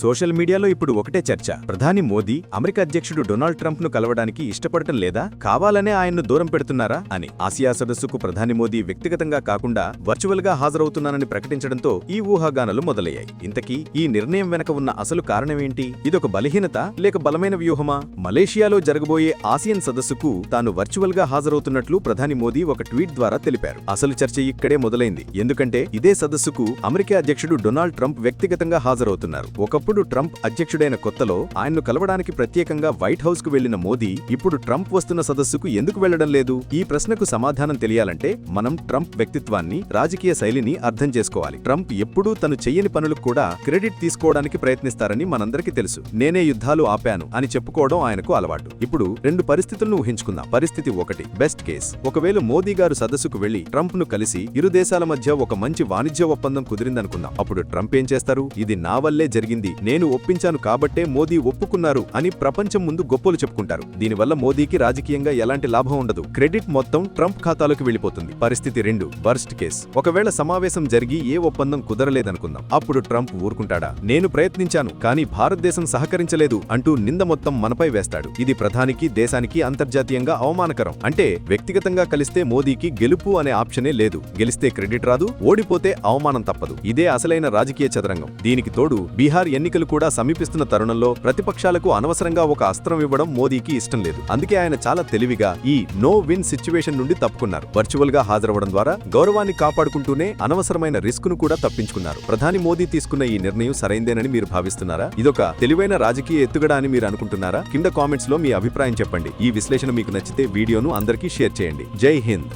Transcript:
Social మీడియాలో ఇప్పుడు ఒకటే చర్చ. ప్రధాని మోదీ అమెరికా అధ్యక్షుడు డొనాల్డ్ ట్రంప్ ను కలవడానికి ఇష్టపడటం లేదా, కావాలనే ఆయన్ను దూరం పెడుతున్నారా అని. ఆసియా సదస్సుకు ప్రధాని మోదీ వ్యక్తిగతంగా కాకుండా వర్చువల్ గా హాజరవుతున్నానని ప్రకటించడంతో ఈ ఊహాగానాలు మొదలయ్యాయి. ఇంతకీ ఈ నిర్ణయం వెనక ఉన్న అసలు కారణమేంటి? ఇదొక బలహీనత లేక బలమైన వ్యూహమా? మలేషియాలో జరగబోయే ఆసియన్ సదస్సుకు తాను వర్చువల్ గా హాజరవుతున్నట్లు ప్రధాని మోదీ ఒక ట్వీట్ ద్వారా తెలిపారు. అసలు చర్చ ఇక్కడే మొదలైంది. ఎందుకంటే ఇదే సదస్సుకు అమెరికా అధ్యక్షుడు డొనాల్డ్ ట్రంప్ వ్యక్తిగతంగా హాజరవుతున్నారు. ఒకప్పుడు ట్రంప్ అధ్యక్షుడైన కొత్తలో ఆయన్ను కలవడానికి ప్రత్యేకంగా వైట్ హౌస్ కు వెళ్లిన మోదీ ఇప్పుడు ట్రంప్ వస్తున్న సదస్సుకు ఎందుకు వెళ్లడం లేదు? ఈ ప్రశ్నకు సమాధానం తెలియాలంటే మనం ట్రంప్ వ్యక్తిత్వాన్ని, రాజకీయ శైలిని అర్థం చేసుకోవాలి. ట్రంప్ ఎప్పుడూ తను చెయ్యని పనులకు కూడా క్రెడిట్ తీసుకోవడానికి ప్రయత్నిస్తారని మనందరికీ తెలుసు. నేనే యుద్ధాలు ఆపాను అని చెప్పుకోవడం ఆయనకు అలవాటు. ఇప్పుడు రెండు పరిస్థితులను ఊహించుకుందాం. పరిస్థితి ఒకటి, బెస్ట్ కేస్. ఒకవేళ మోదీ గారు సదస్సుకు వెళ్లి ట్రంప్ ను కలిసి ఇరు దేశాల మధ్య ఒక మంచి వాణిజ్య ఒప్పందం కుదిరిందనుకుందాం. అప్పుడు ట్రంప్ ఏం చేస్తారు? ఇది నా వల్లే జరిగింది, నేను ఒప్పించాను కాబట్టే మోదీ ఒప్పుకున్నారు అని ప్రపంచం ముందు గొప్పలు చెప్పుకుంటారు. దీనివల్ల మోదీకి రాజకీయంగా ఎలాంటి లాభం ఉండదు. క్రెడిట్ మొత్తం ట్రంప్ ఖాతాలోకి వెళ్లిపోతుంది. పరిస్థితి రెండు, వర్స్ట్ కేస్. ఒకవేళ సమావేశం జరిగి ఏ ఒప్పందం కుదరలేదనుకుందాం. అప్పుడు ట్రంప్ ఊరుకుంటాడా? నేను ప్రయత్నించాను కానీ భారతదేశం సహకరించలేదు అంటూ నింద మొత్తం మనపై వేస్తాడు. ఇది ప్రధానికి, దేశానికి అంతర్జాతీయంగా అవమానకరం. అంటే వ్యక్తిగతంగా కలిస్తే మోదీకి గెలుపు అనే ఆప్షనే లేదు. గెలిస్తే క్రెడిట్ రాదు, ఓడిపోతే అవమానం తప్పదు. ఇదే అసలైన రాజకీయ చదరంగం. దీనికి తోడు బీహార్ ఎన్నికలు కూడా సమీపిస్తున్న తరుణంలో ప్రతిపక్షాలకు అనవసరంగా ఒక అస్త్రం ఇవ్వడం మోదీకి ఇష్టం లేదు. అందుకే ఆయన చాలా తెలివిగా ఈ నో విన్ సిచ్యువేషన్ నుండి తప్పుకున్నారు. వర్చువల్ గా హాజరవడం ద్వారా గౌరవాన్ని కాపాడుకుంటూనే అనవసరమైన రిస్క్ ను కూడా తప్పించుకున్నారు. ప్రధాని మోదీ తీసుకున్న ఈ నిర్ణయం సరైందేనని మీరు భావిస్తున్నారా? ఇదొక తెలివైన రాజకీయ ఎత్తుగడ అని మీరు అనుకుంటున్నారా? కింద కామెంట్స్ లో మీ అభిప్రాయం చెప్పండి. ఈ విశ్లేషణ మీకు నచ్చితే వీడియోను అందరికీ షేర్ చేయండి. జై హింద్.